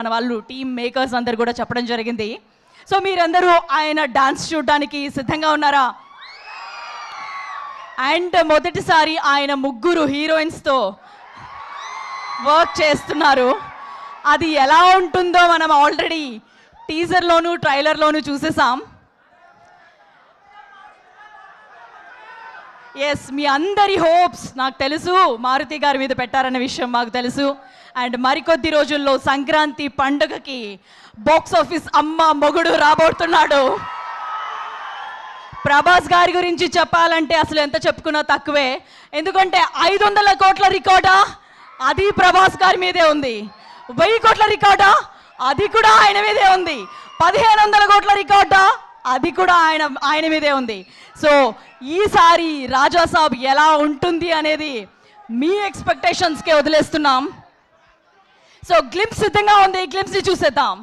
మన వాళ్ళు team makers అందరు కూడా చెప్పడం జరిగింది. సో మీరందరూ ఆయన డాన్స్ చూడడానికి సిద్ధంగా ఉన్నారా? అండ్ మొదటిసారి ఆయన ముగ్గురు హీరోయిన్స్తో వర్క్ చేస్తున్నారు. అది ఎలా ఉంటుందో మనం ఆల్రెడీ టీజర్లోను ట్రైలర్లోను చూసేసాం. ఎస్, మీ అందరి హోప్స్ నాకు తెలుసు మారుతి గారి మీద పెట్టారన్న విషయం మాకు తెలుసు. అండ్ మరికొద్ది రోజుల్లో సంక్రాంతి పండుగకి బాక్స్ ఆఫీస్ అమ్మ మొగుడు రాబోతున్నాడు. ప్రభాస్ గారి గురించి చెప్పాలంటే అసలు ఎంత చెప్పుకున్నా తక్కువే. ఎందుకంటే 500 కోట్ల రికార్డా అది ప్రభాస్ గారి మీదే ఉంది. 1000 కోట్ల రికార్డా అది కూడా ఆయన మీదే ఉంది. 1500 కోట్ల రికార్డా అది కూడా ఆయన మీదే ఉంది. సో ఈసారి రాజా సాబ్ ఎలా ఉంటుంది అనేది మీ ఎక్స్పెక్టేషన్స్కే వదిలేస్తున్నాం. సో గ్లింప్స్ సిద్ధంగా ఉంది, గ్లింప్స్ని చూసేద్దాం.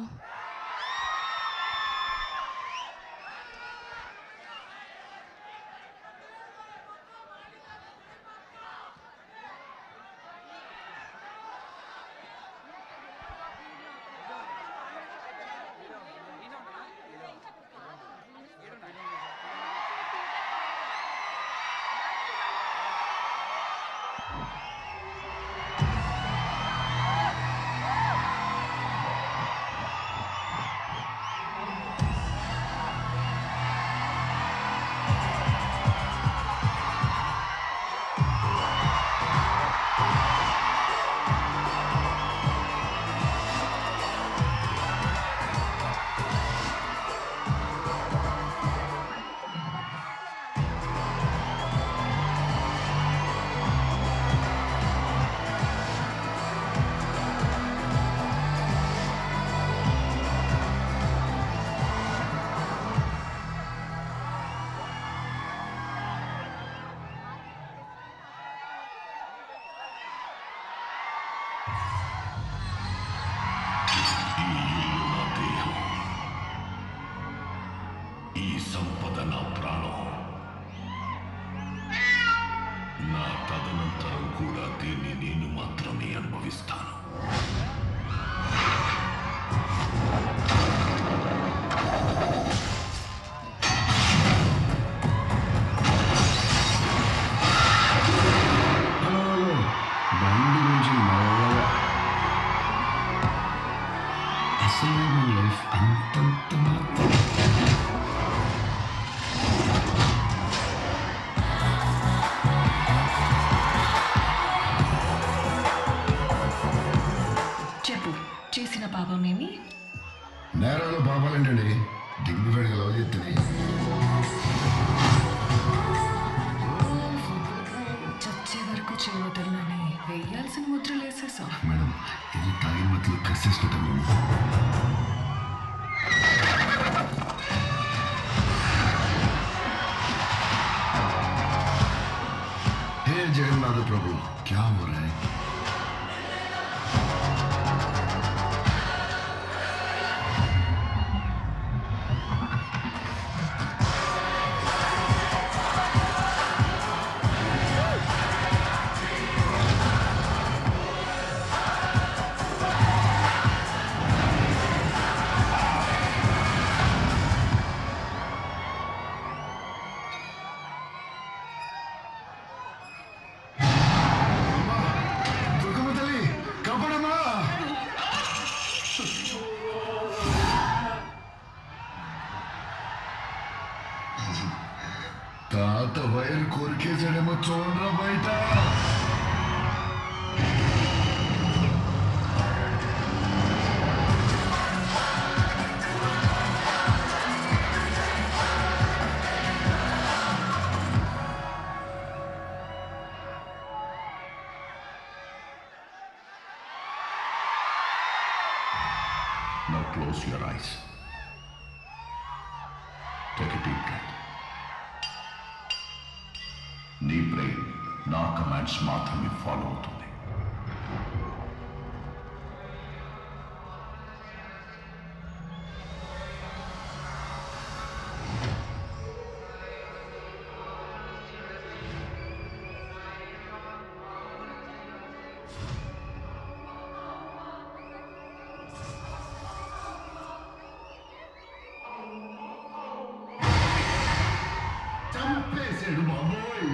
సంపద నా ప్రాణం. నా తదనంతరం కూడా దీన్ని నేను మాత్రమే అనుభవిస్తాను. బండి నుంచి మెల్లగా అసలు లైఫ్ అంతంత మాత్రం. చెప్పు, చేసిన పాపమేమి? నేరాలు పాపాలేంటండి, డిగ్నిఫైడ్గా లవ్ చేస్తుంది. చచ్చే వరకు చేయవటంలోనే వేయాల్సిన ముద్రలు వేసేసా. మేడం, ఇది తాగిన మధ్యలో కసేసుకుంటాం. हे जगन्नाथ प्रभु, क्या हो रहा है? తాత వైర్ కోరికేసాడేమో చూడరా బయట. Now close your eyes. Take a deep breath. నీ బ్రెయిన్ నా కమాండ్స్ మాత్రమే ఫాలో అవుతుంది. చేశాడు బాబోయ్.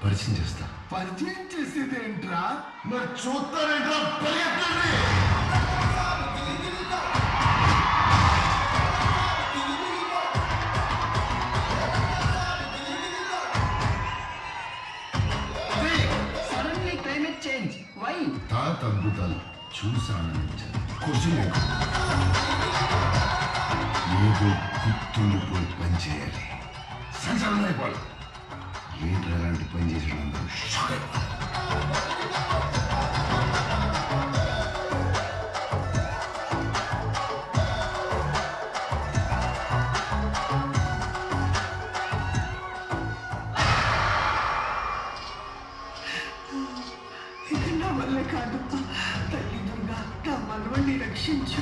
పరిచయం చేస్తా. పరిచయం చేసేది ఏంట్రా? మరి చూస్తారేంట్రా? పరిగెత్తండి. Suddenly climate change. Why? తాత అద్భుతాలు చూసి ఆనందించాను. కూర్చుని ఏదో గుర్తుండిపోయి పని చేయాలి. సంచలనం అయిపోవాలి. ఏంట్రా అలాంటి పని చేసిన అందరూ షాక్ అయిపోవాలి. ఇది నా వల్ల కాదు. తల్లి దుర్గా నా మనవణ్ణి రక్షించు.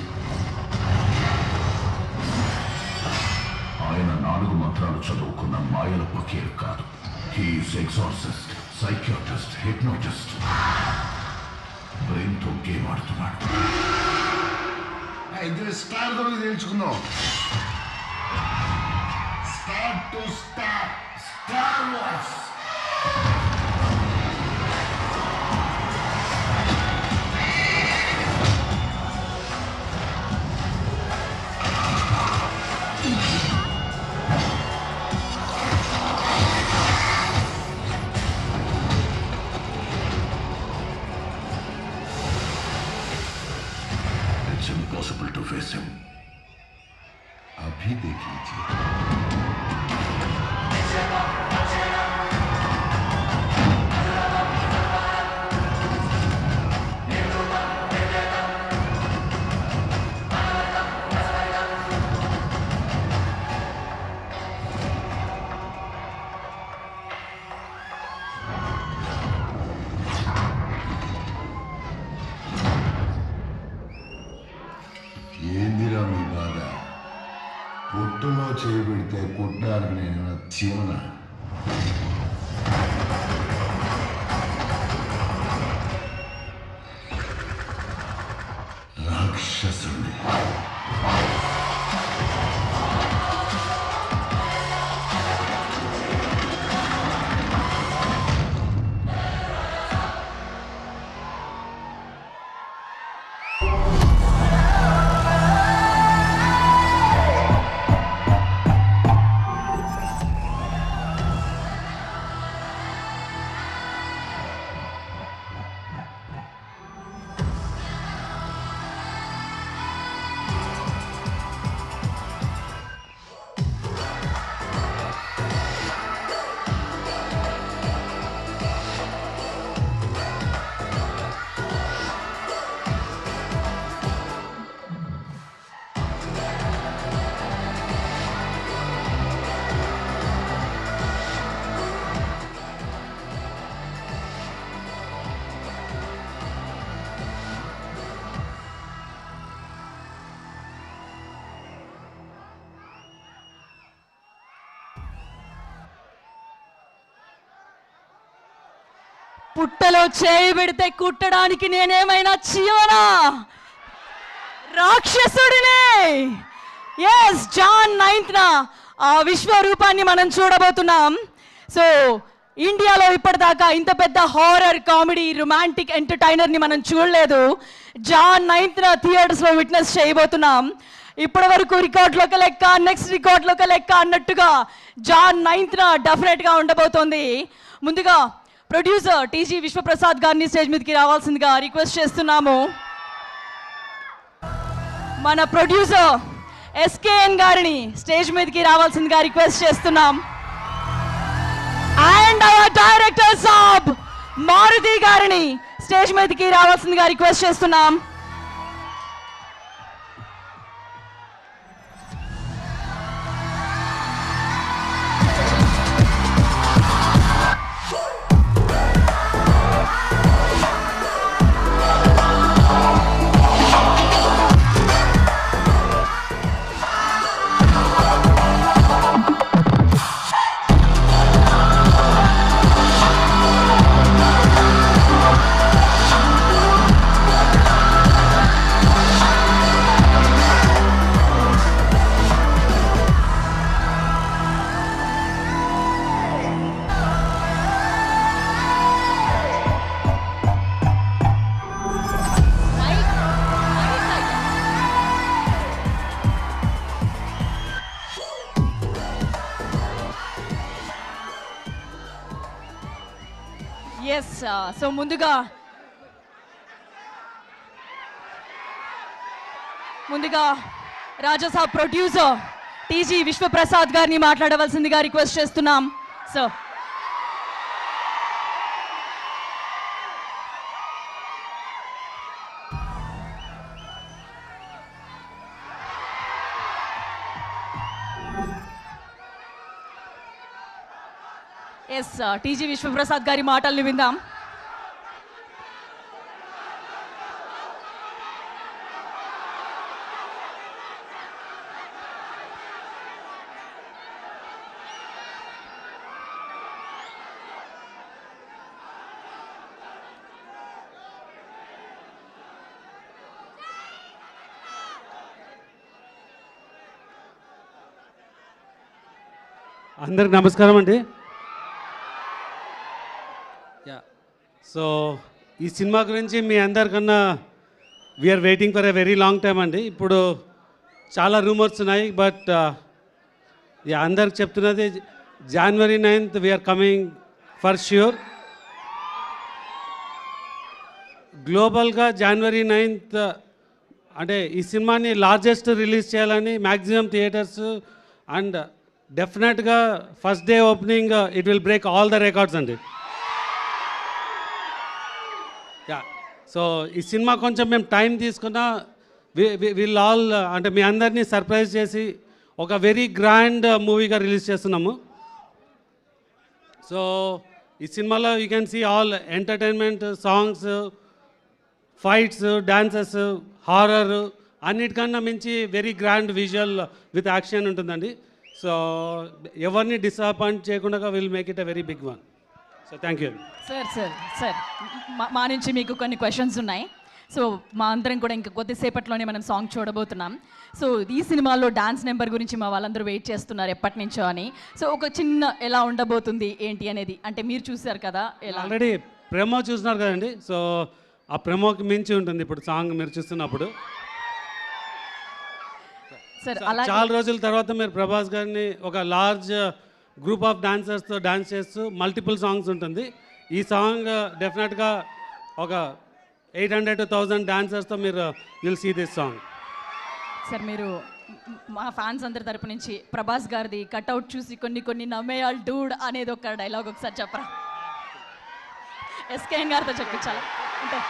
ఆయన 4 మంత్రాలు చదువుకున్న మాయల పకీర్ కాదు. He is exorcist, psychiatrist, hypnotist. బ్రెయిన్తో గేమ్ ఆడుతున్నాడు. ఇద్దరు స్టార్ గురించి తెలుసుకుందాం. Star to star, Star Wars. It's impossible to face him. अभी देख लीजिए. ఏందిరా మీ బాధ? పొట్టులో చేయి పెడితే కొట్టడానికి నేను చీమన. రాక్షసుడి. పుట్టలో చేయి పెడితే కుట్టడానికి నేనేమైనా చీవనా? రాక్షసుడినే. ఎస్, జాన్ 9th ఆ విశ్వరూపాన్ని మనం చూడబోతున్నాం. సో ఇండియాలో ఇప్పటిదాకా ఇంత పెద్ద హారర్ కామెడీ రొమాంటిక్ ఎంటర్టైనర్ని మనం చూడలేదు. జాన్ 9th థియేటర్స్లో విట్నెస్ చేయబోతున్నాం. ఇప్పటి వరకు రికార్డులోకి లెక్క, నెక్స్ట్ రికార్డులోకి లెక్క అన్నట్టుగా జాన్ 9th డెఫినెట్గా ఉండబోతోంది. ముందుగా ప్రొడ్యూసర్ టీజీ విశ్వప్రసాద్ గారిని స్టేజ్ మీదకి రావాల్సిందిగా రిక్వెస్ట్ చేస్తున్నాము. మన ప్రొడ్యూసర్ ఎస్కేఎన్ గారిని స్టేజ్ మీదకి రావాల్సిందిగా రిక్వెస్ట్ చేస్తున్నాం. అండ్ అవర్ డైరెక్టర్ సాబ్ మారుతి గారిని స్టేజ్ మీదకి రావాల్సిందిగా రిక్వెస్ట్ చేస్తున్నాం. ఎస్ సో ముందుగా రాజాసాబ్ ప్రొడ్యూసర్ టీజీ విశ్వప్రసాద్ గారిని మాట్లాడవలసిందిగా రిక్వెస్ట్ చేస్తున్నాం సార్. ఎస్ టీజీ విశ్వప్రసాద్ గారి మాటల్ని విందాం. అందరికి నమస్కారం అండి. సో ఈ సినిమా గురించి మీ అందరికన్నా we are waiting for a very long time అండి. ఇప్పుడు చాలా రూమర్స్ ఉన్నాయి, బట్ అందరికి చెప్తున్నది January 9th we're coming for sure. గ్లోబల్గా January 9th అంటే ఈ సినిమాని లార్జెస్ట్ రిలీజ్ చేయాలని మ్యాక్సిమం థియేటర్స్ అండ్ డెఫినెట్గా first day opening it will break all the records అండి. సో ఈ సినిమా కొంచెం మేము టైం తీసుకున్నా విల్ ఆల్ అంటే మీ అందరినీ సర్ప్రైజ్ చేసి ఒక వెరీ గ్రాండ్ మూవీగా రిలీజ్ చేస్తున్నాము. సో ఈ సినిమాలో you can see all entertainment, songs, fights, dances, horror అన్నిటికన్నా మించి very grand visual with action ఉంటుందండి. సో ఎవరిని డిసప్పాయింట్ చేయకుండా will make it a very big one. So thank you. Sir మా నుంచి మీకు కొన్ని క్వశ్చన్స్ ఉన్నాయి. సో మా అందరం కూడా ఇంకా కొద్దిసేపట్లోనే మనం సాంగ్ చూడబోతున్నాం. సో ఈ సినిమాలో డాన్స్ నెంబర్ గురించి మా వాళ్ళందరూ వెయిట్ చేస్తున్నారు ఎప్పటి నుంచో అని. సో ఒక చిన్న ఎలా ఉండబోతుంది ఏంటి అనేది అంటే మీరు చూసారు కదా, ఎలా ఆల్రెడీ ప్రెమో చూస్తున్నారు కదండి. సో ఆ ప్రెమోకి మించి ఉంటుంది ఇప్పుడు సాంగ్ మీరు చూస్తున్నప్పుడు. సార్ అలా చాలా రోజుల తర్వాత మీరు ప్రభాస్ గారిని ఒక లార్జ్ గ్రూప్ ఆఫ్ డాన్సర్స్తో డాన్స్ చేస్తూ మల్టిపుల్ సాంగ్స్ ఉంటుంది. ఈ సాంగ్ డెఫినెట్గా ఒక 800 to 1000 డాన్సర్స్తో మీరు will see this song. Sir మీరు మా ఫ్యాన్స్ అందరి తరపు నుంచి ప్రభాస్ గారిది కట్అవుట్ చూసి కొన్ని నమ్మేయాల్ డూడ్ అనేది ఒక డైలాగ్ ఒకసారి చెప్పరా? ఎస్కేఎన్ గారితో చెప్పించాలా అంటే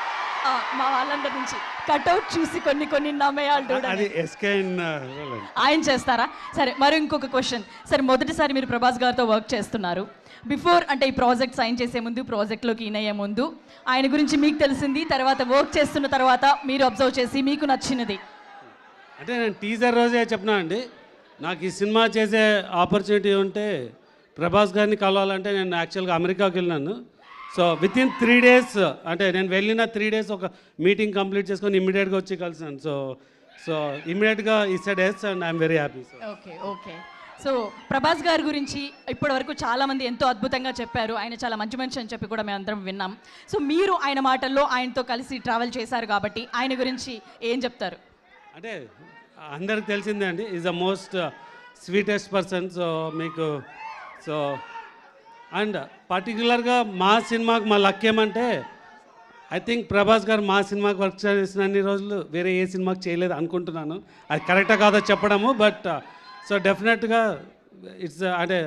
మా వాళ్ళందరి నుంచి కట్అవుట్ చూసి కొన్ని నమ్మేయాల్ డూడ్ అది ఎస్కేఎన్ ఆయన చేస్తారా? సరే, మరి ఇంకొక క్వశ్చన్ సార్, మొదటిసారి మీరు ప్రభాస్ గారితో వర్క్ చేస్తున్నారు. బిఫోర్ అంటే ఈ ప్రాజెక్ట్ సైన్ చేసే ముందు, ప్రాజెక్ట్లోకి ఇన్ అయ్యే ముందు ఆయన గురించి మీకు తెలిసింది, తర్వాత వర్క్ చేస్తున్న తర్వాత మీరు అబ్జర్వ్ చేసి మీకు నచ్చినది అంటే నేను టీజర్ రోజే చెప్పినా అండి, నాకు ఈ సినిమా చేసే ఆపర్చునిటీ ఉంటే ప్రభాస్ గారిని కలవాలంటే నేను యాక్చువల్గా అమెరికాకి వెళ్ళినాను. సో విత్ ఇన్ 3 days అంటే నేను వెళ్ళిన 3 days ఒక మీటింగ్ కంప్లీట్ చేసుకొని ఇమ్మీడియట్గా వచ్చి కలిసాను. సో ఇమ్మీడియట్గా ఈ said yes and I'm very happy. Okay. So Prabhas గారి గురించి ఇప్పటి వరకు చాలామంది ఎంతో అద్భుతంగా చెప్పారు. ఆయన చాలా మంచి మనిషి అని చెప్పి కూడా మేము అందరం విన్నాం. సో మీరు ఆయన మాటల్లో ఆయనతో కలిసి ట్రావెల్ చేశారు కాబట్టి ఆయన గురించి ఏం చెప్తారు? అంటే అందరికి తెలిసిందే అండి, is the most sweetest person. So మీకు సో అండ్ పర్టికులర్గా మా సినిమాకి మా లక్ ఏమంటే ఐ థింక్ ప్రభాస్ గారు మా సినిమాకి వర్క్ చేసిన అన్ని రోజులు వేరే ఏ సినిమాకి చేయలేదు అనుకుంటున్నాను. అది కరెక్టా కాదో చెప్పడము, బట్ సో డెఫినెట్గా ఇట్స్ అంటే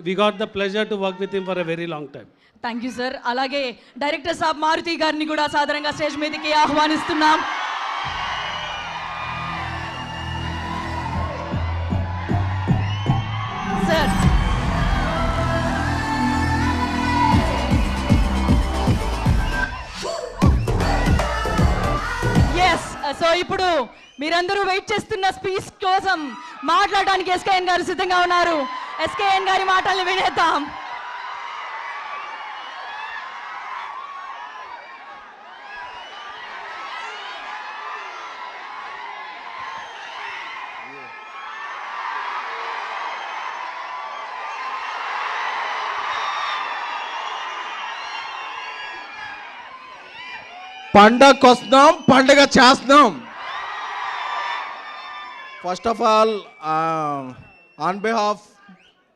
we got the pleasure to work with him for a very long time. Thank you sir. అలాగే డైరెక్టర్ సాబ్ మారుతి గారిని కూడా సాధారణంగా స్టేజ్ మీదకి ఆహ్వానిస్తున్నాం. సార్ సో ఇప్పుడు మీరందరూ వెయిట్ చేస్తున్న స్పీచ్ కోసం మాట్లాడడానికి ఎస్కేఎన్ గారు సిద్ధంగా ఉన్నారు. ఎస్కేఎన్ గారి మాటల్ని వినేద్దాం. పండగకి వస్తున్నాం, పండగ చేస్తున్నాం. First of all on behalf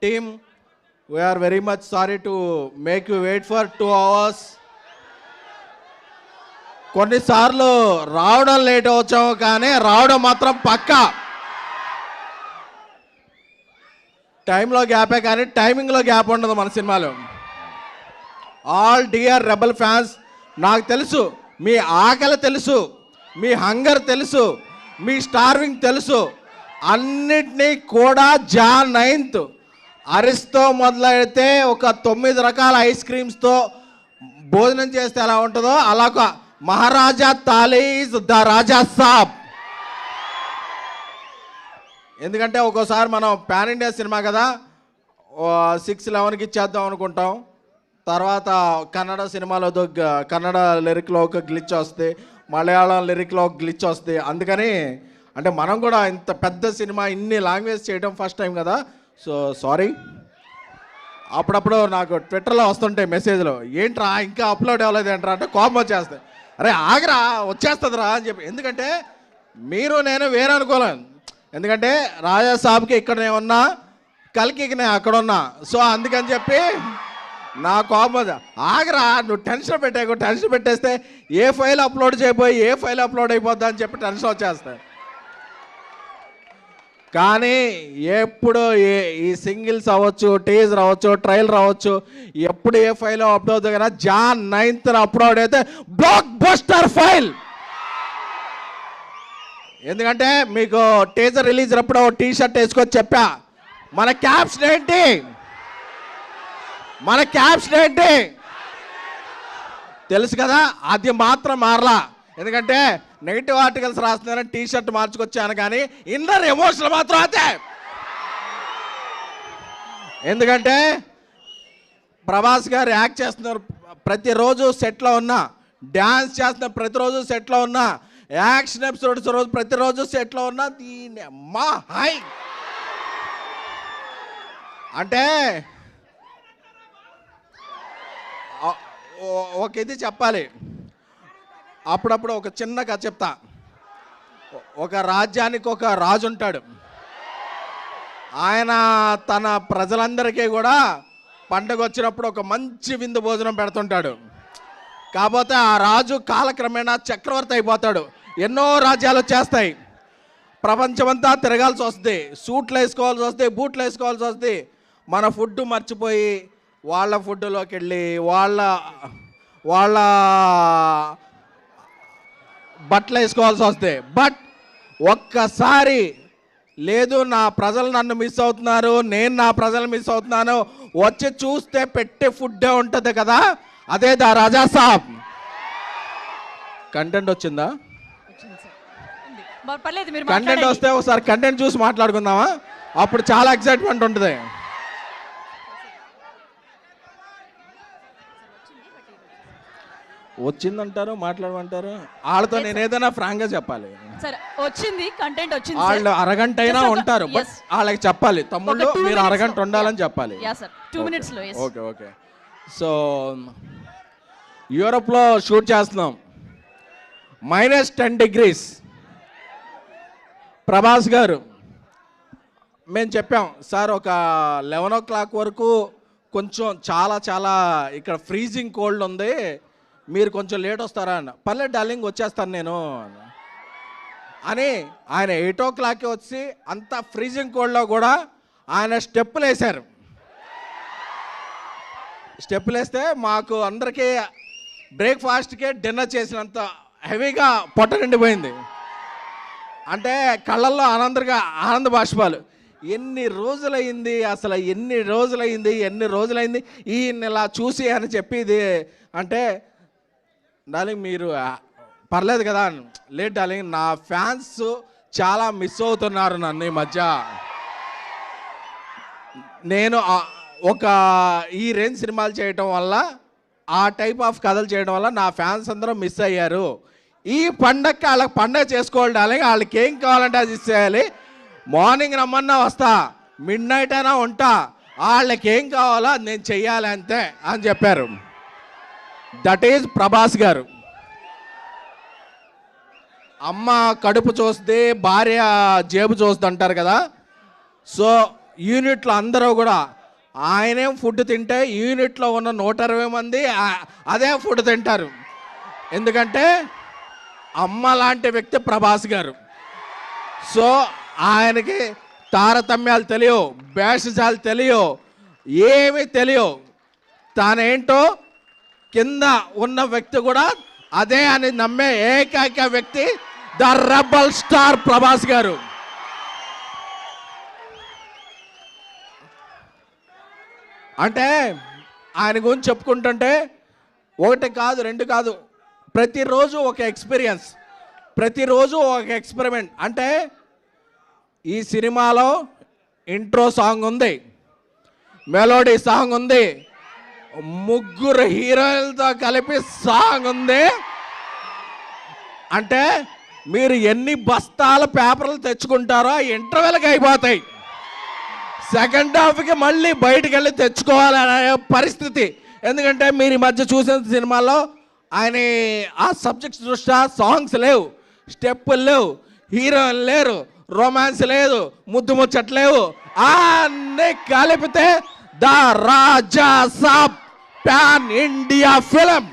team we are very much sorry to make you wait for 2 hours. కొన్నిసార్లు రావడం లేట్ అవచ్చాము, కానీ రావడం మాత్రం పక్కా. టైంలో గ్యాపే కానీ టైమింగ్లో గ్యాప్ ఉండదు మన సినిమాలో. ఆల్ డియర్ రెబల్ ఫ్యాన్స్, నాకు తెలుసు మీ ఆకలి తెలుసు, మీ హంగర్ తెలుసు, మీ స్టార్వింగ్ తెలుసు. అన్నిటినీ కూడా Jan 9th అరిస్తో మొదలైతే ఒక 9 రకాల ఐస్ క్రీమ్స్తో భోజనం చేస్తే ఎలా ఉంటుందో అలా ఒక మహారాజా తాలీజ్ ద రాజా సాబ్. ఎందుకంటే ఒక్కోసారి మనం పాన్ ఇండియా సినిమా కదా, 6-11కి ఇచ్చేద్దాం అనుకుంటాం. తర్వాత కన్నడ సినిమాలో కన్నడ లిరిక్లో ఒక గ్లిచ్ వస్తే, మలయాళం లిరిక్లో ఒక గ్లిచ్ వస్తే. అందుకని అంటే మనం కూడా ఇంత పెద్ద సినిమా ఇన్ని లాంగ్వేజ్ చేయడం ఫస్ట్ టైం కదా, సో సారీ. అప్పుడప్పుడు నాకు ట్విట్టర్లో వస్తుంటాయి మెసేజ్లు, ఏంట్రా ఇంకా అప్లోడ్ అవ్వలేదు ఏంట్రా అంటే కోపం వచ్చేస్తాయి. అరే ఆగరా, వచ్చేస్తుందిరా అని చెప్పి. ఎందుకంటే మీరు నేను వేరే అనుకోలేను. ఎందుకంటే రాజా సాబ్కి ఇక్కడ నేను ఉన్నా, కల్కికి నేను అక్కడ ఉన్నా. సో అందుకని చెప్పి నా కోపం, ఆగరా నువ్వు టెన్షన్ పెట్టేస్తే ఏ ఫైల్ అప్లోడ్ చేయబోయి ఏ ఫైల్ అప్లోడ్ అయిపోద్దా అని చెప్పి టెన్షన్ వచ్చేస్తాయి. కానీ ఎప్పుడు ఈ సింగిల్స్ అవ్వచ్చు, టీజర్ అవ్వచ్చు, ట్రైలర్ అవ్వచ్చు, ఎప్పుడు ఏ ఫైల్ అప్లోడ్ అవుతుంది కదా, Jan 9th అప్లోడ్ అయితే బ్లాక్ బస్టర్ ఫైల్. ఎందుకంటే మీకు టీజర్ రిలీజ్ అప్పుడు టీ షర్ట్ వేసుకొని చెప్పా, మన క్యాప్షన్ ఏంటి తెలుసు కదా, అది మాత్రం మారలా. ఎందుకంటే నెగిటివ్ ఆర్టికల్స్ రాస్తున్నారని టీ షర్ట్ మార్చుకొచ్చాను, కానీ ఇన్నర్ ఎమోషనల్ మాత్రం అదే. ఎందుకంటే ప్రభాస్ గారు యాక్ట్ చేస్తున్నారు ప్రతిరోజు సెట్లో ఉన్నా, డ్యాన్స్ చేస్తున్నారు ప్రతిరోజు సెట్లో ఉన్నా, యాక్షన్ ఎపిసోడ్స్ రోజు ప్రతిరోజు సెట్లో ఉన్నా. దీని అమ్మా హాయ్ అంటే ఒక ఇది చెప్పాలి. అప్పుడప్పుడు ఒక చిన్న కథ చెప్తా. ఒక రాజ్యానికి ఒక రాజు ఉంటాడు. ఆయన తన ప్రజలందరికీ కూడా పండగ వచ్చినప్పుడు ఒక మంచి విందు భోజనం పెడుతుంటాడు. కాకపోతే ఆ రాజు కాలక్రమేణా చక్రవర్తి అయిపోతాడు. ఎన్నో రాజ్యాలు వచ్చేస్తాయి, ప్రపంచమంతా తిరగాల్సి వస్తుంది, సూట్లు వేసుకోవాల్సి వస్తుంది, బూట్లు వేసుకోవాల్సి వస్తుంది. మన ఫుడ్ మర్చిపోయి వాళ్ళ ఫుడ్లోకి వెళ్ళి వాళ్ళ బట్టలు వేసుకోవాల్సి వస్తాయి. బట్ ఒక్కసారి లేదు, నా ప్రజలు నన్ను మిస్ అవుతున్నారు, నేను నా ప్రజలు మిస్ అవుతున్నాను, వచ్చి చూస్తే పెట్టే ఫుడ్డే ఉంటుంది కదా, అదే దా రాజా సాబ్. కంటెంట్ వచ్చిందా? పర్లేదు, మీరు కంటెంట్ వస్తే ఒకసారి కంటెంట్ చూసి మాట్లాడుకుందామా? అప్పుడు చాలా ఎక్సైట్మెంట్ ఉంటుంది. వచ్చిందంటారు, మాట్లాడమంటారు. వాళ్ళతో నేను ఏదైనా ఫ్రాంక్గా చెప్పాలి. సరే వచ్చింది, కంటెంట్ వచ్చింది. వాళ్ళు అరగంట అయినా ఉంటారు, బట్ వాళ్ళకి చెప్పాలి, తమ్ముళ్ళు మీరు అరగంట ఉండాలని చెప్పాలి. 2 minutes లో. ఓకే. సో యూరోప్లో షూట్ చేస్తున్నాం, -10 degrees. ప్రభాస్ గారు మేము చెప్పాం, సార్ ఒక 11 o'clock వరకు కొంచెం చాలా ఇక్కడ ఫ్రీజింగ్ కోల్డ్ ఉంది, మీరు కొంచెం లేట్ వస్తారా అన్న. పర్లేదు డార్లింగ్ వచ్చేస్తాను నేను అని ఆయన 8 o'clock వచ్చి అంత ఫ్రీజింగ్ కోల్డ్లో కూడా ఆయన స్టెప్పులు వేశారు. స్టెప్పులు వేస్తే మాకు అందరికీ బ్రేక్ఫాస్ట్కే డిన్నర్ చేసినంత హెవీగా పొట్ట నిండిపోయింది. అంటే కళ్ళల్లో ఆనంద బాష్పాలు. ఎన్ని రోజులైంది ఈయన ఇలా చూసి అని చెప్పి ఇది అంటే, డార్లింగ్ మీరు పర్లేదు కదా, లేట్ డార్లింగ్, నా ఫ్యాన్స్ చాలా మిస్ అవుతున్నారు నన్ను ఈ మధ్య. నేను ఈ రేంజ్ సినిమాలు చేయటం వల్ల, ఆ టైప్ ఆఫ్ కథలు చేయడం వల్ల నా ఫ్యాన్స్ అందరూ మిస్ అయ్యారు. ఈ పండగకి వాళ్ళకి పండగ చేసుకోవాలి డార్లింగ్, వాళ్ళకి ఏం కావాలంటే అది ఇచ్చేయాలి. మార్నింగ్ రమ్మన్నా వస్తా, మిడ్ నైట్ అయినా ఉంటా, వాళ్ళకి ఏం కావాలో అది నేను చెయ్యాలి అంతే అని చెప్పారు. దట్ ఈజ్ ప్రభాస్ గారు. అమ్మ కడుపు చూస్తే భార్య జేబు చూస్తుంది అంటారు కదా. సో యూనిట్లో అందరూ కూడా ఆయనేం ఫుడ్ తింటే యూనిట్లో ఉన్న 120 మంది అదే ఫుడ్ తింటారు. ఎందుకంటే అమ్మ లాంటి వ్యక్తి ప్రభాస్ గారు. సో ఆయనకి తారతమ్యాలు తెలియవు, భేషజాలు తెలియవు, ఏమీ తెలియవు. తానేంటో కింద ఉన్న వ్యక్తి కూడా అదే అని నమ్మే ఏకైక వ్యక్తి ద రెబల్ స్టార్ ప్రభాస్ గారు. అంటే ఆయన గురించి చెప్పుకుంటుంటే ఒకటి కాదు, రెండు కాదు, ప్రతిరోజు ఒక ఎక్స్పీరియన్స్, ప్రతిరోజు ఒక ఎక్స్పెరిమెంట్. అంటే ఈ సినిమాలో ఇంట్రో సాంగ్ ఉంది, మెలోడీ సాంగ్ ఉంది, ముగ్గురు హీరోలతో కలిపి సాంగ్ ఉంది. అంటే మీరు ఎన్ని బస్తాల పేపర్లు తెచ్చుకుంటారో ఇంటర్వెల్కి అయిపోతాయి. సెకండ్ హాఫ్కి మళ్ళీ బయటికి వెళ్ళి తెచ్చుకోవాలనే పరిస్థితి. ఎందుకంటే మీరు ఈ మధ్య చూసిన సినిమాలో ఆయన ఆ సబ్జెక్ట్స్ దృష్ట్యా సాంగ్స్ లేవు, స్టెప్పులు లేవు, హీరోయిన్ లేరు, రొమాన్స్ లేదు, ముద్దు ముచ్చట్లేవు. అన్నీ కలిపితే the Raja Saab pan India film.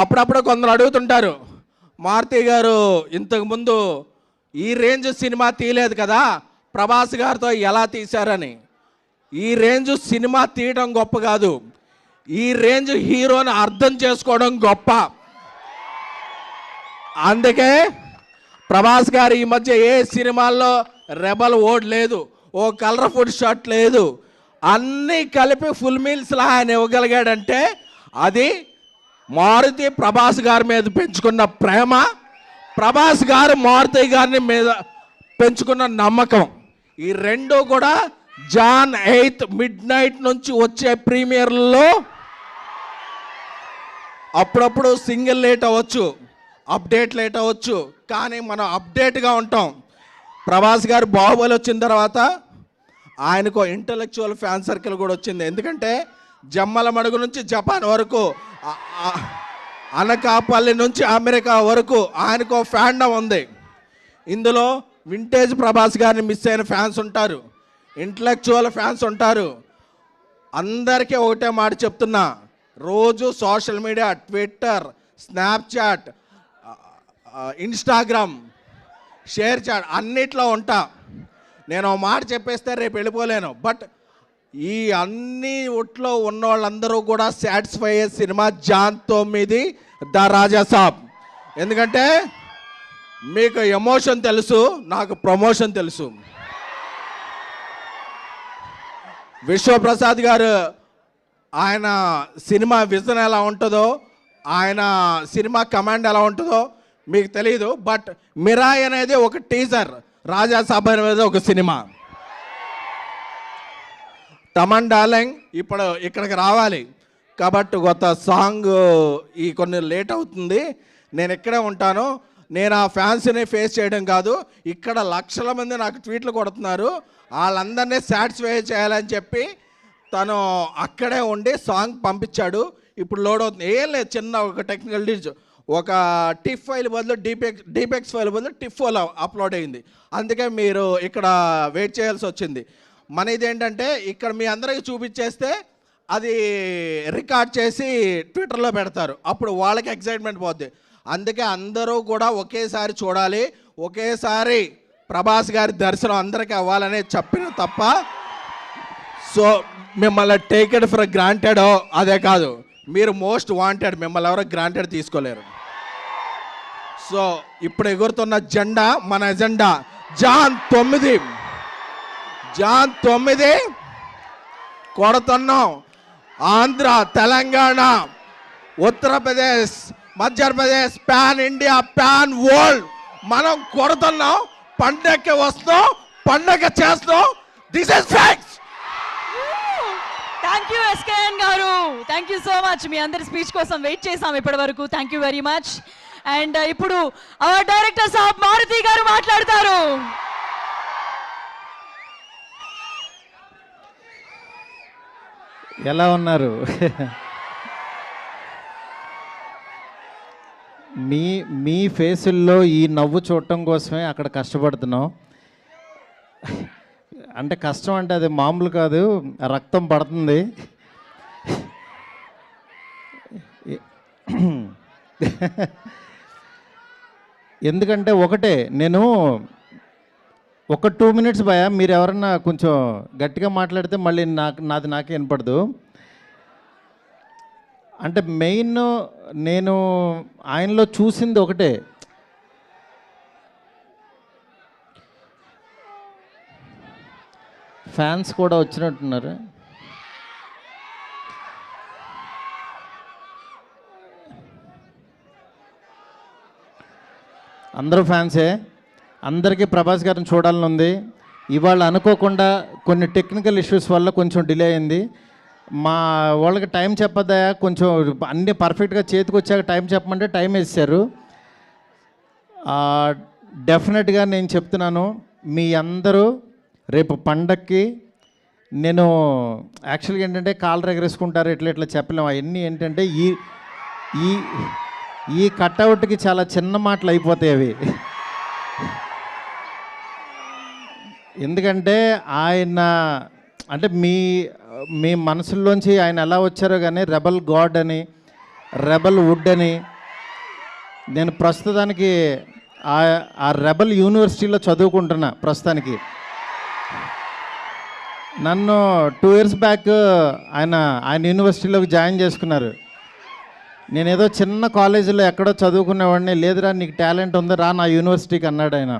అప్పుడప్పుడు కొందరు అడుగుతుంటారు, మారుతి గారు ఇంతకుముందు ఈ రేంజ్ సినిమా తీయలేదు కదా, ప్రభాస్ గారితో ఎలా తీశారని. ఈ రేంజ్ సినిమా తీయడం గొప్ప కాదు, ఈ రేంజ్ హీరోని అర్థం చేసుకోవడం గొప్ప. అందుకే ప్రభాస్ గారు ఈ మధ్య ఏ సినిమాల్లో రెబల్ ఓడ్ లేదు, ఓ కలర్ఫుల్ షర్ట్ లేదు, అన్నీ కలిపి ఫుల్ మీల్స్లా ఆయన ఇవ్వగలిగాడంటే అది మారుతి ప్రభాస్ గారి మీద పెంచుకున్న ప్రేమ, ప్రభాస్ గారు మారుతి గారిని మీద పెంచుకున్న నమ్మకం. ఈ రెండు కూడా జాన్ 8 midnight నుంచి వచ్చే ప్రీమియర్లో అప్పుడప్పుడు సింగిల్ లేట్ అవ్వచ్చు, అప్డేట్ లేట్ అవ్వచ్చు, కానీ మనం అప్డేట్గా ఉంటాం. ప్రభాస్ గారు బాహుబలి వచ్చిన తర్వాత ఆయనకు ఇంటలెక్చువల్ ఫ్యాన్ సర్కిల్ కూడా వచ్చింది. ఎందుకంటే జమ్మల మడుగు నుంచి జపాన్ వరకు, అనకాపల్లి నుంచి అమెరికా వరకు ఆయనకు ఫ్యాండమ్ ఉంది. ఇందులో వింటేజ్ ప్రభాస్ గారిని మిస్ అయిన ఫ్యాన్స్ ఉంటారు, ఇంటలెక్చువల్ ఫ్యాన్స్ ఉంటారు. అందరికీ ఒకటే మాట చెప్తున్నా, రోజు social media, Twitter, Snapchat, Instagram, ShareChat అన్నిట్లో ఉంటా. నేను మాట చెప్పేస్తే రేపు వెళ్ళిపోలేను. బట్ ఈ అన్ని ఒట్లో ఉన్న వాళ్ళందరూ కూడా సాటిస్ఫై అయ్యే సినిమా జాన్ 9 ద రాజా సాబ్. ఎందుకంటే మీకు ఎమోషన్ తెలుసు, నాకు ప్రమోషన్ తెలుసు. విశ్వప్రసాద్ గారు ఆయన సినిమా విజన్ ఎలా ఉంటుందో, ఆయన సినిమా కమాండ్ ఎలా ఉంటుందో మీకు తెలియదు. బట్ మిరాయ్ అనేది ఒక టీజర్, రాజా సాబ్ అనేది ఒక సినిమా. తమన్ డార్లింగ్ ఇప్పుడు ఇక్కడికి రావాలి కాబట్టి కొత్త సాంగ్ ఈ కొన్ని లేట్ అవుతుంది, నేను ఇక్కడే ఉంటాను. నేను ఆ ఫ్యాన్స్ని ఫేస్ చేయడం కాదు, ఇక్కడ లక్షల మంది నాకు ట్వీట్లు కొడుతున్నారు, వాళ్ళందరినీ సాటిస్ఫై చేయాలని చెప్పి తను అక్కడే ఉండి సాంగ్ పంపించాడు. ఇప్పుడు లోడ్ అవుతుంది. ఏం లేదు, చిన్న ఒక టెక్నికల్ డిజ్, ఒక టిఫ్ ఫైల్ బదులు డీపెక్స్ ఫైల్ బదులు టిఫ్ ఫైల్ అప్లోడ్ అయింది. అందుకే మీరు ఇక్కడ వెయిట్ చేయాల్సి వచ్చింది. మన ఇదేంటంటే ఇక్కడ మీ అందరికీ చూపించేస్తే అది రికార్డ్ చేసి ట్విట్టర్లో పెడతారు, అప్పుడు వాళ్ళకి ఎక్సైట్మెంట్ పోద్ది. అందుకే అందరూ కూడా ఒకేసారి చూడాలి, ఒకేసారి ప్రభాస్ గారి దర్శనం అందరికీ అవ్వాలనే చెప్పిన తప్ప సో మిమ్మల్ని టేక్ ఇట్ ఫర్ గ్రాంటెడ్ అదే కాదు, మీరు మోస్ట్ వాంటెడ్, మిమ్మల్ని ఎవరో గ్రాంటెడ్ తీసుకోలేరు. సో ఇప్పుడు ఎగురుతున్న జెండా మన ఎజెండా జాన్ 9 కొడుతున్నాం. Andhra, Telangana, Uttar Pradesh, Madhya Pradesh, pan India, pan world మనం కొడుతున్నాం. పండగకి వస్తాం, పండగ చేస్తాం. This is facts. Thank you SKN గారు, థ్యాంక్ యూ సో మచ్. మీ అందరి స్పీచ్ కోసం వెయిట్ చేసాం ఇప్పటి వరకు. Thank you very much. And ఇప్పుడు అవర్ డైరెక్టర్ సాబ్ మారుతి గారు మాట్లాడతారు. ఎలా ఉన్నారు? మీ ఫేసుల్లో ఈ నవ్వు చూడటం కోసమే అక్కడ కష్టపడుతున్నాం. అంటే కష్టం అంటే అది మామూలు కాదు, రక్తం పడుతుంది. ఎందుకంటే ఒకటే, నేను ఒక 2 మినిట్స్ భయ, మీరు ఎవరన్నా కొంచెం గట్టిగా మాట్లాడితే మళ్ళీ నాకే వినపడదు. అంటే మెయిన్ నేను ఆయనలో చూసింది ఒకటే, ఫ్యాన్స్ కూడా వచ్చినట్టున్నారు. అందరూ ఫ్యాన్సే, అందరికీ ప్రభాస్ గారిని చూడాలని ఉంది. ఇవాళ అనుకోకుండా కొన్ని టెక్నికల్ ఇష్యూస్ వల్ల కొంచెం డిలే అయింది. మా వాళ్ళకి టైం చెప్పద్దా, కొంచెం అన్నీ పర్ఫెక్ట్గా చేతికి వచ్చాక టైం చెప్పమంటే టైం వేసారు. డెఫినెట్గా నేను చెప్తున్నాను, మీ అందరూ రేపు పండక్కి, నేను యాక్చువల్గా ఏంటంటే కాళ్ళు ఎగరేసుకుంటారు ఇట్లా చెప్పలేము. అవన్నీ ఏంటంటే ఈ కట్అవుట్కి చాలా చిన్న మాటలు అయిపోతాయి అవి. ఎందుకంటే ఆయన అంటే మీ మనసుల్లోంచి ఆయన ఎలా వచ్చారో కానీ రెబల్ గాడ్ అని, రెబల్ వుడ్ అని, నేను ప్రస్తుతానికి ఆ రెబల్ యూనివర్సిటీలో చదువుకుంటున్నా ప్రస్తుతానికి. నన్ను 2 years బ్యాక్ ఆయన యూనివర్సిటీలోకి జాయిన్ చేసుకున్నారు. నేను ఏదో చిన్న కాలేజీలో ఎక్కడో చదువుకునేవాడిని. లేదురా నీకు టాలెంట్ ఉంది, రా నా యూనివర్సిటీకి అన్నాడు ఆయన.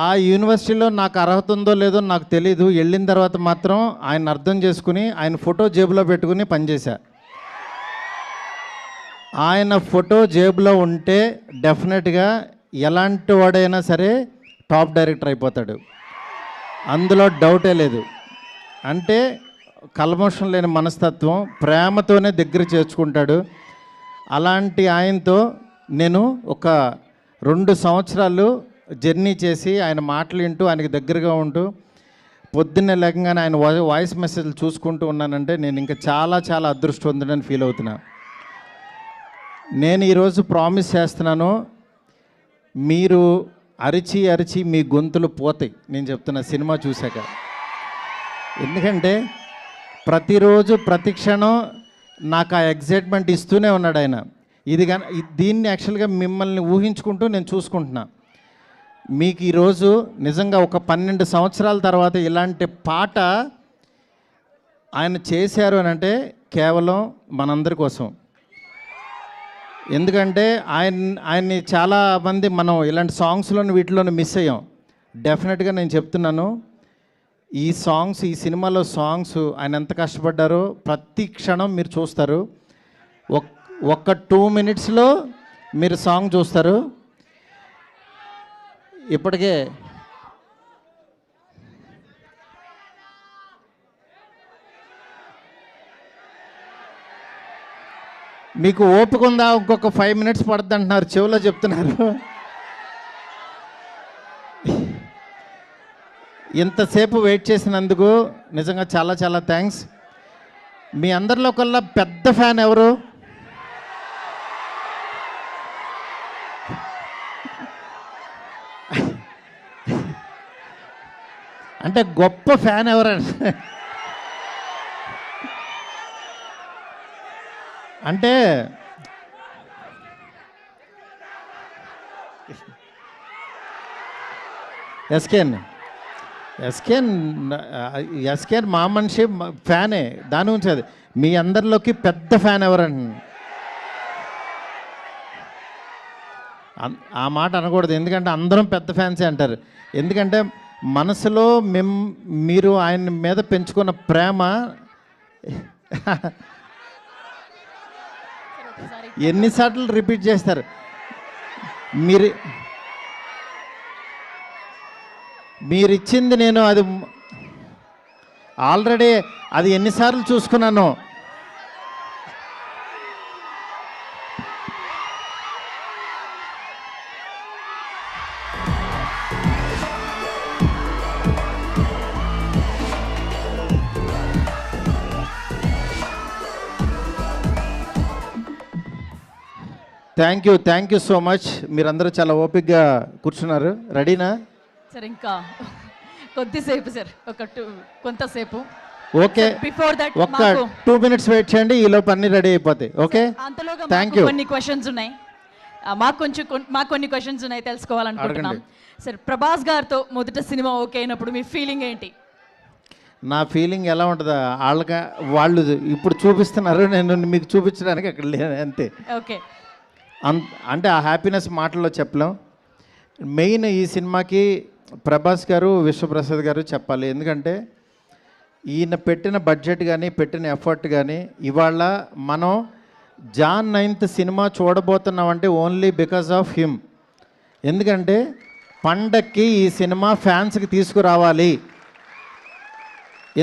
ఆ యూనివర్సిటీలో నాకు అర్హత ఉందో లేదో నాకు తెలీదు. వెళ్ళిన తర్వాత మాత్రం ఆయన అర్థం చేసుకుని ఆయన ఫోటో జేబులో పెట్టుకుని పనిచేశా. ఆయన ఫోటో జేబులో ఉంటే డెఫినెట్గా ఎలాంటి వాడైనా సరే టాప్ డైరెక్టర్ అయిపోతాడు, అందులో డౌటే లేదు. అంటే కల్మషం లేని మనస్తత్వం, ప్రేమతోనే దగ్గర చేర్చుకుంటాడు. అలాంటి ఆయనతో నేను ఒక 2 సంవత్సరాలు జర్నీ చేసి ఆయన మాటలు వింటూ ఆయనకి దగ్గరగా ఉంటూ పొద్దున్నే లేకంగానే ఆయన వాయిస్ మెసేజ్లు చూసుకుంటూ ఉన్నానంటే నేను ఇంకా చాలా చాలా అదృష్టవంతుడని ఫీల్ అవుతున్నా. నేను ఈరోజు ప్రామిస్ చేస్తున్నాను, మీరు అరిచి అరిచి మీ గొంతులు పోతాయి నేను చెప్తున్నా సినిమా చూశాక. ఎందుకంటే ప్రతిరోజు ప్రతి క్షణం నాకు ఆ ఎగ్జైట్మెంట్ ఇస్తూనే ఉన్నాడు ఆయన. దీన్ని యాక్చువల్గా మిమ్మల్ని ఊహించుకుంటూ నేను చూసుకుంటున్నా. మీకు ఈరోజు నిజంగా ఒక 12 సంవత్సరాల తర్వాత ఇలాంటి పాట ఆయన చేశారు అని అంటే కేవలం మనందరి కోసం. ఎందుకంటే ఆయన్ని చాలామంది మనం ఇలాంటి సాంగ్స్లోని వీటిలోని మిస్ అయ్యాం. డెఫినెట్గా నేను చెప్తున్నాను, ఈ సినిమాలో సాంగ్స్ ఆయన ఎంత కష్టపడ్డారో ప్రతి క్షణం మీరు చూస్తారు. ఒక్క 2 minutesలో మీరు సాంగ్ చూస్తారు. ఇప్పటికే మీకు ఓపిక ఉందా, ఇంకొక 5 minutes పడుతుంది అంటున్నారు, చెవిలో చెప్తున్నారు. ఇంతసేపు వెయిట్ చేసినందుకు నిజంగా చాలా చాలా థ్యాంక్స్. మీ అందరిలో కల్లా పెద్ద ఫ్యాన్ ఎవరు? అంటే గొప్ప ఫ్యాన్ ఎవరంటే అంటే ఎస్కేన్ మా మనిషి ఫ్యానే, దాని నుంచి అది. మీ అందరిలోకి పెద్ద ఫ్యాన్ ఎవరండి? ఆ మాట అనకూడదు, ఎందుకంటే అందరం పెద్ద ఫ్యాన్సే అంటారు. ఎందుకంటే మనసులో మీరు ఆయన మీద పెంచుకున్న ప్రేమ ఎన్నిసార్లు రిపీట్ చేస్తారు. మీరిచ్చింది నేను అది ఆల్రెడీ అది ఎన్నిసార్లు చూసుకున్నాను. Thank you so much. మీరందరూ చాలా ఓపికగా కూర్చున్నారు. రెడీనా? సరే ఇంకా కొద్దిసేపు సార్ కొంతసేపు ఓకే, బిఫోర్ దట్ ఒక్క 2 minutes వెయిట్ చేయండి, ఈ లోపు అన్నీ రెడీ అయిపోతాయి. ఓకే, అంతలోగా థ్యాంక్ మాకు యూ. కొన్ని క్వశ్చన్స్ ఉన్నాయి. మాకు కొన్ని క్వశ్చన్స్ ఉన్నాయి, తెలుసుకోవాలనుకుంటున్నాం. సార్, ప్రభాస్ గారితో మొదట సినిమా ఓకే అయినప్పుడు మీ ఫీలింగ్ ఏంటి? నా ఫీలింగ్ ఎలా ఉంటుందా, వాళ్ళు ఇప్పుడు చూపిస్తున్నారు, నేను మీకు చూపించడానికి అక్కడ లేను అంతే. ఓకే, అంటే ఆ హ్యాపీనెస్ మాటల్లో చెప్పలేం. మెయిన్ ఈ సినిమాకి ప్రభాస్ గారు, విశ్వప్రసాద్ గారు చెప్పాలి. ఎందుకంటే ఈయన పెట్టిన బడ్జెట్ కానీ పెట్టిన ఎఫర్ట్ కానీ ఇవాళ మనం జాన్ 9th సినిమా చూడబోతున్నామంటే ఓన్లీ బికాజ్ ఆఫ్ హిమ్. ఎందుకంటే పండక్కి ఈ సినిమా ఫ్యాన్స్కి తీసుకురావాలి.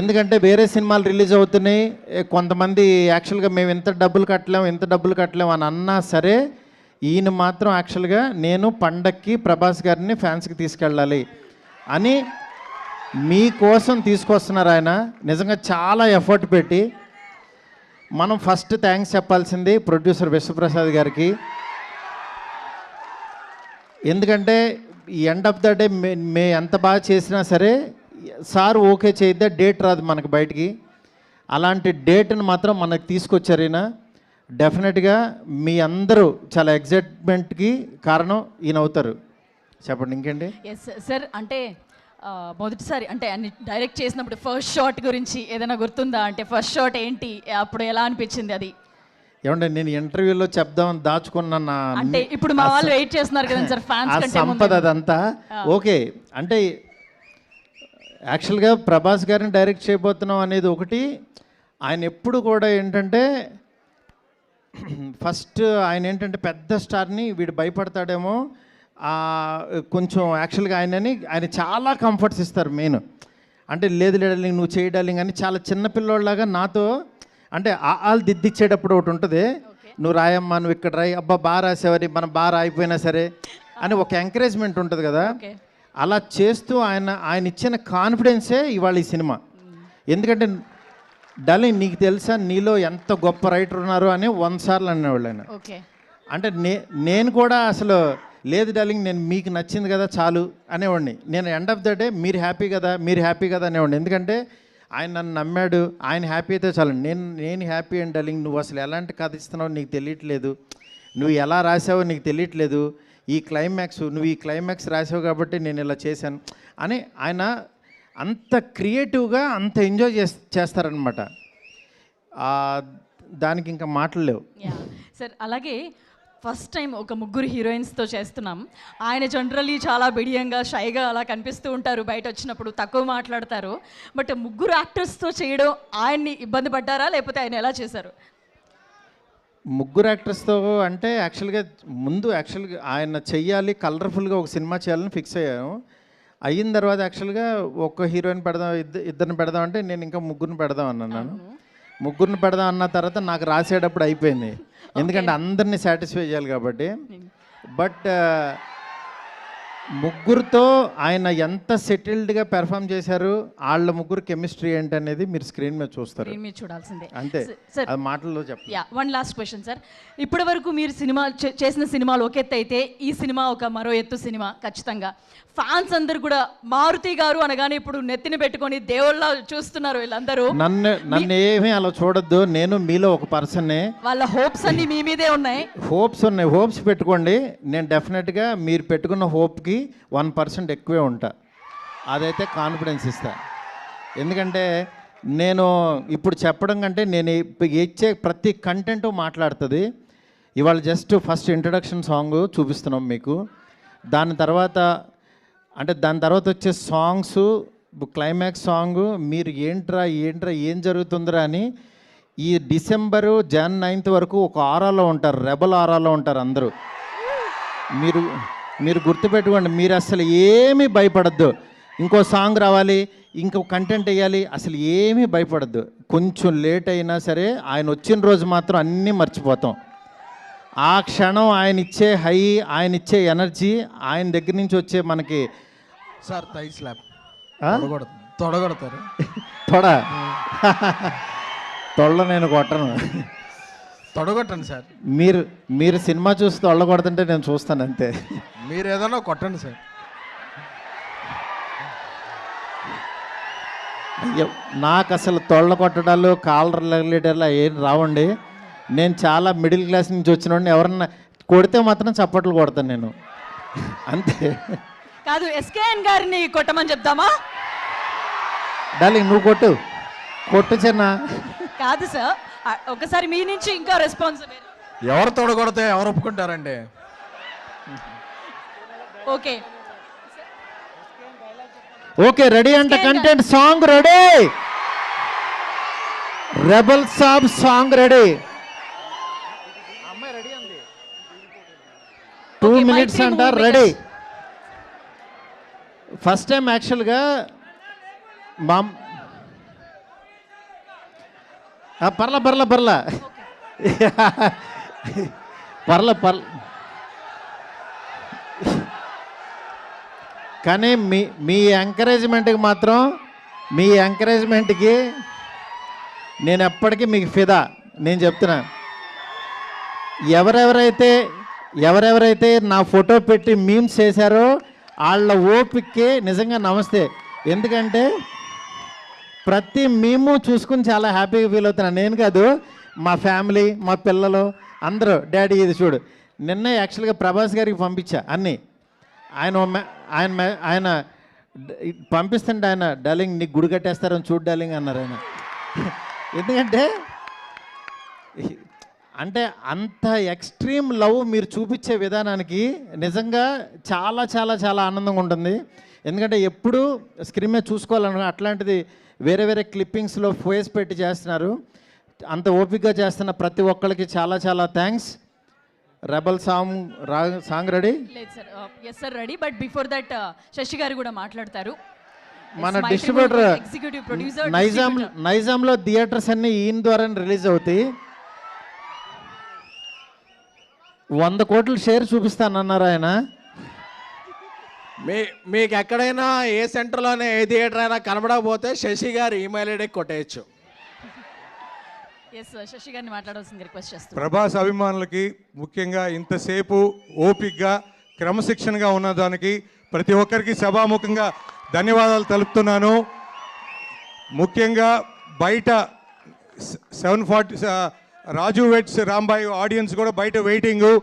ఎందుకంటే వేరే సినిమాలు రిలీజ్ అవుతున్నాయి, కొంతమంది యాక్చువల్గా మేము ఇంత డబ్బులు కట్టలేము అని అన్నా సరే, ఈయన మాత్రం యాక్చువల్గా నేను పండక్కి ప్రభాస్ గారిని ఫ్యాన్స్కి తీసుకెళ్ళాలి అని మీకోసం తీసుకొస్తున్నారు. ఆయన నిజంగా చాలా ఎఫర్ట్ పెట్టి. మనం ఫస్ట్ థ్యాంక్స్ చెప్పాల్సింది ప్రొడ్యూసర్ విశ్వప్రసాద్ గారికి. ఎందుకంటే ఎండ్ ఆఫ్ ద డే మే ఎంత బాగా చేసినా సరే సార్ ఓకే చేయిద్దా డేట్ రాదు మనకు బయటికి. అలాంటి డేట్ని మాత్రం మనకు తీసుకొచ్చారు ఈయన. డెఫినెట్గా మీ అందరూ చాలా ఎగ్జైట్మెంట్కి కారణం ఈయన అవుతారు. చెప్పండి ఇంకేంటి. ఎస్ సార్, అంటే మొదటిసారి అంటే అన్ని డైరెక్ట్ చేసినప్పుడు ఫస్ట్ షాట్ గురించి ఏదైనా గుర్తుందా? అంటే ఫస్ట్ షాట్ ఏంటి, అప్పుడు ఎలా అనిపించింది అది? ఏమంటే నేను ఇంటర్వ్యూలో చెప్దామని దాచుకున్న అంటే ఇప్పుడు మా వాళ్ళు వెయిట్ చేస్తున్నారు కదా సార్, ఫ్యాన్స్ కంటే సంపద అదంతా ఓకే. అంటే యాక్చువల్గా ప్రభాస్ గారిని డైరెక్ట్ చేయబోతున్నాం అనేది ఒకటి. ఆయన ఎప్పుడు కూడా ఏంటంటే ఫస్ట్ ఆయన ఏంటంటే పెద్ద స్టార్ని వీడు భయపడతాడేమో కొంచెం. యాక్చువల్గా ఆయన చాలా కంఫర్ట్స్ ఇస్తారు మెయిన్. అంటే లేదు డార్లింగ్ నువ్వు చేయి డార్లింగ్ అని చాలా చిన్నపిల్లోళ్ళలాగా నాతో అంటే వాళ్ళు దిద్దిచ్చేటప్పుడు ఒకటి ఉంటుంది, నువ్వు రాయమ్మా, నువ్వు ఇక్కడ రాయి, అబ్బా బాగా రాసేవారి, మనం బాగా రాయిపోయినా సరే అని ఒక ఎంకరేజ్మెంట్ ఉంటుంది కదా. అలా చేస్తూ ఆయన ఇచ్చిన కాన్ఫిడెన్సే ఇవాళ ఈ సినిమా. ఎందుకంటే డార్లింగ్ నీకు తెలుసా నీలో ఎంత గొప్ప రైటర్ ఉన్నారు అని 100 సార్లు అనేవాళ్ళు ఆయన. అంటే నేను కూడా అసలు లేదు డార్లింగ్ నేను మీకు నచ్చింది కదా చాలు అనేవాడిని. నేను ఎండ్ ఆఫ్ ద డే మీరు హ్యాపీ కదా అనేవాడిని. ఎందుకంటే ఆయన నన్ను నమ్మాడు, ఆయన హ్యాపీ అయితే చాలు. నేను హ్యాపీ అండ్ డార్లింగ్, నువ్వు అసలు ఎలాంటి కథ ఇస్తున్నావో నీకు తెలియట్లేదు, నువ్వు ఎలా రాసావో నీకు తెలియట్లేదు, నువ్వు ఈ క్లైమాక్స్ రాసావు కాబట్టి నేను ఇలా చేశాను అని ఆయన అంత క్రియేటివ్గా అంత ఎంజాయ్ చేస్తారనమాట. దానికి ఇంకా మాటలు లేవు సార్. అలాగే ఫస్ట్ టైం ఒక ముగ్గురు హీరోయిన్స్తో చేస్తున్నాం. ఆయన జనరల్లీ చాలా బిడియంగా షైగా అలా కనిపిస్తూ ఉంటారు, బయట వచ్చినప్పుడు తక్కువ మాట్లాడతారు. బట్ ముగ్గురు యాక్టర్స్తో చేయడం ఆయన్ని ఇబ్బంది పడ్డారా, లేకపోతే ఆయన ఎలా చేశారు? ముగ్గురు యాక్టర్స్తో అంటే యాక్చువల్గా ఆయన చెయ్యాలి, కలర్ఫుల్గా ఒక సినిమా చేయాలని ఫిక్స్ అయ్యాము. అయిన తర్వాత యాక్చువల్గా ఒక్క హీరోయిన్ పెడదాం, ఇద్దరిని పెడదాం అంటే నేను ఇంకా ముగ్గురిని పెడదాం అన్నాను. ముగ్గురిని పెడదాం అన్న తర్వాత నాకు రాసేటప్పుడు అయిపోయింది, ఎందుకంటే అందరినీ సాటిస్ఫై చేయాలి కాబట్టి. బట్ ముగ్గురుతో ఆయన ఎంత సెటిల్డ్గా పెర్ఫామ్ చేశారు, వాళ్ళ ముగ్గురు కెమిస్ట్రీ ఏంటనేది మీరు స్క్రీన్ మీద చూస్తారు, మీరు చూడాల్సిందే అంతే. అది మాటల్లో చెప్పండి. One last question sir. ఇప్పటి వరకు మీరు చేసిన సినిమాలు ఒక ఎత్తు అయితే ఈ సినిమా ఒక మరో ఎత్తు సినిమా ఖచ్చితంగా. ఫ్యాన్స్ అందరు కూడా మారుతి గారు అనగానే ఇప్పుడు నెత్తిని పెట్టుకొని దేవుళ్ళ చూస్తున్నారు వీళ్ళందరూ. నన్ను ఏమీ అలా చూడొద్దు, నేను మీలో ఒక పర్సన్నే. వాళ్ళ హోప్స్ అన్ని మీ మీదే ఉన్నాయి. హోప్స్ పెట్టుకోండి. నేను డెఫినెట్గా మీరు పెట్టుకున్న హోప్కి 1% ఎక్కువే ఉంటా, అదైతే కాన్ఫిడెన్స్ ఇస్తా. ఎందుకంటే నేను ఇప్పుడు చెప్పడం కంటే నేను ఇచ్చే ప్రతి కంటెంట్ మాట్లాడుతుంది. ఇవాళ జస్ట్ ఫస్ట్ ఇంట్రడక్షన్ సాంగ్ చూపిస్తున్నాం మీకు, దాని తర్వాత వచ్చే సాంగ్స్, క్లైమాక్స్ సాంగ్, మీరు ఏంట్రా ఏం జరుగుతుందిరా అని ఈ డిసెంబరు Jan 9th వరకు ఒక ఆరాలో ఉంటారు, రెబల్ ఆరాలో ఉంటారు అందరూ. మీరు గుర్తుపెట్టుకోండి, మీరు అసలు ఏమీ భయపడద్దు. ఇంకో సాంగ్ రావాలి, ఇంకో కంటెంట్ వేయాలి, అసలు ఏమీ భయపడద్దు. కొంచెం లేట్ అయినా సరే ఆయన వచ్చిన రోజు మాత్రం అన్నీ మర్చిపోతాం. ఆ క్షణం ఆయన ఇచ్చే హై, ఆయన ఇచ్చే ఎనర్జీ, ఆయన దగ్గర నుంచి వచ్చే మనకి సార్ థై స్లాప్ తొడగొడతారు. తొళ్ళ నేను కొట్టను, తొడగొట్టండి సార్. మీరు సినిమా చూసి తొళ్ళ కొడుతుంటే నేను చూస్తాను అంతే. మీరు ఏదైనా కొట్టండి సార్. అయ్యో నాకు అసలు తొళ్ళ కొట్టడాలు కాలర్ లెగలేటర్లు ఏం రావండి. నేను చాలా మిడిల్ క్లాస్ నుంచి వచ్చిన ఎవరన్నా కొడితే మాత్రం చప్పట్లు కొడతాను నేను అంతే. కాదు, ఎస్కేఎన్ గారిని కొట్టమని చెప్దామా? డార్లింగ్ నువ్వు కొట్టు కొట్టు చిన్న. కాదు సార్, ఒకసారి మీ నుంచి ఇంకా రెస్పాన్స్. ఎవరు తొడగొడితే ఎవరు ఒప్పుకుంటారండి? ఓకే ఓకే రెడీ అంట. కంటెంట్ సాంగ్ రెడీ, రెబల్ సాబ్ సాంగ్ రెడీ. 2 minutes అంట రెడీ. ఫస్ట్ టైం యాక్చువల్గా మా పర్ల కానీ మీ ఎంకరేజ్మెంట్కి మాత్రం, మీ ఎంకరేజ్మెంట్కి నేను ఎప్పటికీ మీకు ఫిదా. నేను చెప్తున్నా, ఎవరెవరైతే నా ఫోటో పెట్టి మీమ్స్ చేశారో వాళ్ళ ఓపిక్కి నిజంగా నమస్తే. ఎందుకంటే ప్రతి మీము చూసుకుని చాలా హ్యాపీగా ఫీల్ అవుతున్నాను. నేను కాదు, మా ఫ్యామిలీ, మా పిల్లలు అందరూ డాడీ ఇది చూడు. నిన్న యాక్చువల్గా ప్రభాస్ గారికి పంపించా అన్నీ. ఆయన పంపిస్తుంటే ఆయన డార్లింగ్ నీకు గుడి కట్టేస్తారని చూడు డార్లింగ్ అన్నారు ఆయన. ఎందుకంటే అంటే అంత ఎక్స్ట్రీమ్ లవ్ మీరు చూపించే విధానానికి నిజంగా చాలా చాలా చాలా ఆనందంగా ఉంటుంది. ఎందుకంటే ఎప్పుడు స్క్రీన్ మీద చూసుకోవాలను అట్లాంటిది వేరే క్లిప్పింగ్స్లో ఫేస్ పెట్టి చేస్తున్నారు. అంత ఓపికగా చేస్తున్న ప్రతి ఒక్కరికి చాలా చాలా థ్యాంక్స్. Rebel song ready? లేదు sir, yes sir ready. But before that Sashi గారు కూడా మాట్లాడతారు. మన డిస్ట్రిబ్యూటర్ ఎగ్జిక్యూటివ్ ప్రొడ్యూసర్ నైజాంలో థియేటర్స్ అన్నీ ఈయన ద్వారానే రిలీజ్ అవుతాయి. 100 కోట్ల షేర్ చూపిస్తానన్నారు ఆయన. మీకు ఎక్కడైనా ఏ సెంటర్లోనే ఏ థియేటర్ అయినా కనబడకపోతే శశి గారు ఈమెయిల్ ఐడి కొట్టేయచ్చు. ఎస్ శశి గారిని మాట్లాడాల్సింది రిక్వెస్ట్ చేస్తాను. ప్రభాస్ అభిమానులకి ముఖ్యంగా ఇంతసేపు ఓపిక్గా క్రమశిక్షణగా ఉన్నదానికి ప్రతి ఒక్కరికి సభాముఖంగా ధన్యవాదాలు తెలుపుతున్నాను. ముఖ్యంగా బయట 740 రాజు వెట్స్ రాంబాయి ఆడియన్స్ కూడా బయట వెయిటింగు.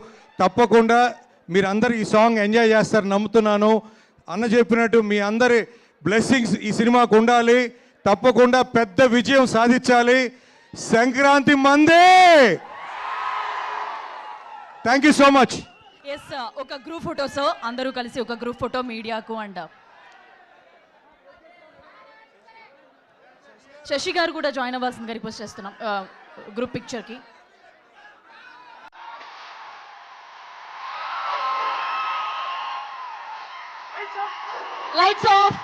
తప్పకుండా మీరందరూ ఈ సాంగ్ ఎంజాయ్ చేస్తారు నమ్ముతున్నాను. అన్న చెప్పినట్టు మీ అందరి బ్లెస్సింగ్స్ ఈ సినిమాకు ఉండాలి. తప్పకుండా పెద్ద విజయం సాధించాలి. సంక్రాంతి మందే. Thank you so much. Yes, ఒక గ్రూప్ ఫోటోస్ అందరూ కలిసి ఒక గ్రూప్ ఫోటో మీడియాకు అంట. శశి గారు కూడా జాయిన్ అవ్వాల్సిందిగా రిక్వెస్ట్ చేస్తున్నాం గ్రూప్ పిక్చర్కి. Lights off.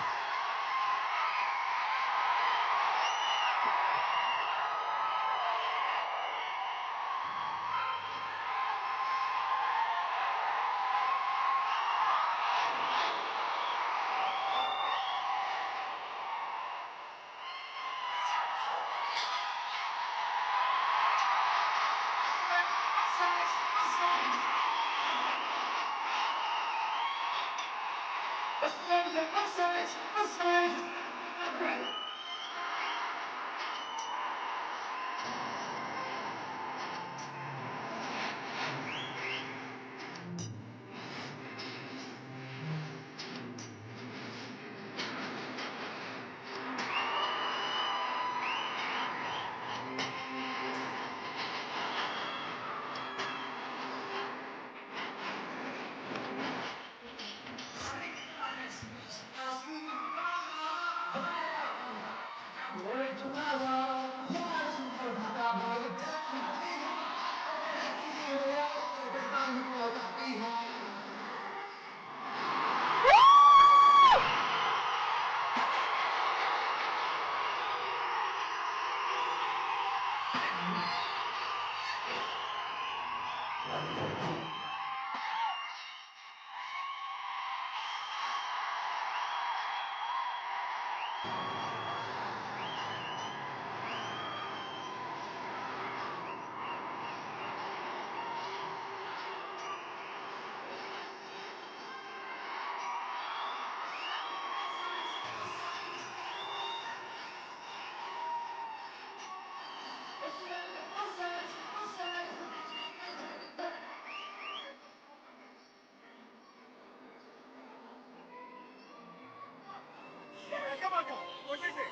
తగ్గమాక కొట్టండి